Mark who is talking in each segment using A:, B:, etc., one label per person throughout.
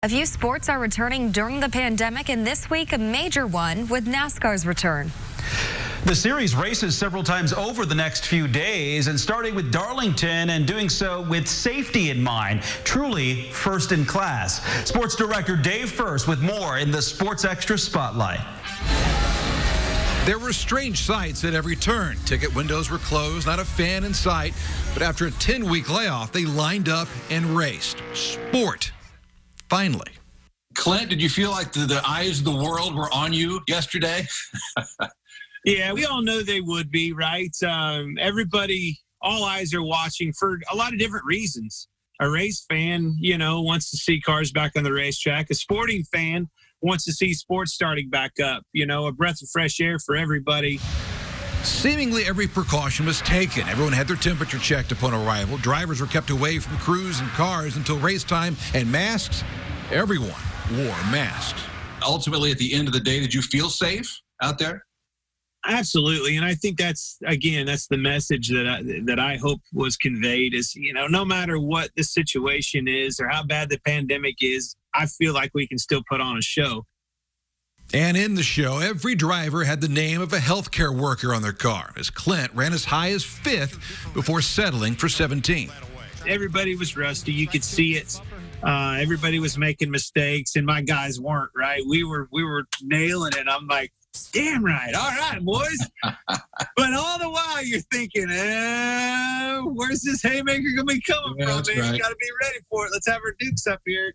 A: A few sports are returning during the pandemic, and this week a major one with NASCAR's return.
B: The series races several times over the next few days, and starting with Darlington and doing so with safety in mind. Truly first in class. Sports director Dave First with more in the Sports Extra Spotlight.
C: There were strange sights at every turn. Ticket windows were closed, not a fan in sight. But after a 10-week layoff, they lined up and raced. Sport. Finally.
D: Clint, did you feel like the eyes of the world were on you yesterday?
E: Yeah, we all know they would be, right? Everybody, all eyes are watching for a lot of different reasons. A race fan, wants to see cars back on the racetrack. A sporting fan wants to see sports starting back up. A breath of fresh air for everybody.
C: Seemingly every precaution was taken. Everyone had their temperature checked upon arrival. Drivers were kept away from crews and cars until race time. And masks, everyone wore masks.
D: Ultimately, at the end of the day, did you feel safe out there?
E: Absolutely. And I think that's the message that I hope was conveyed is, no matter what the situation is or how bad the pandemic is, I feel like we can still put on a show.
C: And in the show, every driver had the name of a healthcare worker on their car, as Clint ran as high as 5th before settling for 17th.
E: Everybody was rusty. You could see it. Everybody was making mistakes, and my guys weren't, right? We were nailing it. I'm like, damn right. All right, boys. But all the while, you're thinking, where's this haymaker going to be coming from, man?
D: Right.
E: You got to be ready for it. Let's have our dukes up here.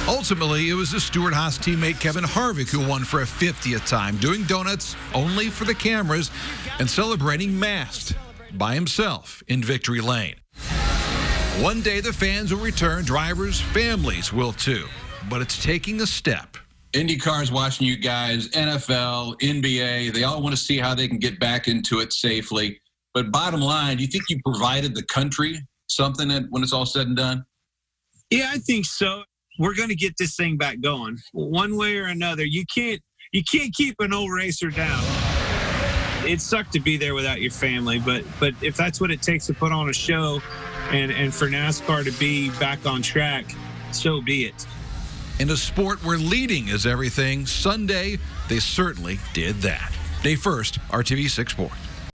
C: Ultimately, it was the Stewart-Haas teammate Kevin Harvick who won for a 50th time, doing donuts only for the cameras and celebrating masked by himself in victory lane. One day the fans will return, drivers, families will too, but it's taking a step.
D: IndyCar's watching you guys, NFL, NBA, they all want to see how they can get back into it safely. But bottom line, do you think you provided the country something when it's all said and done?
E: Yeah, I think so. We're going to get this thing back going one way or another. You can't keep an old racer down. It sucked to be there without your family, but if that's what it takes to put on a show and for NASCAR to be back on track, so be it.
C: In a sport where leading is everything, Sunday, they certainly did that. Day First, RTV 6 Sports.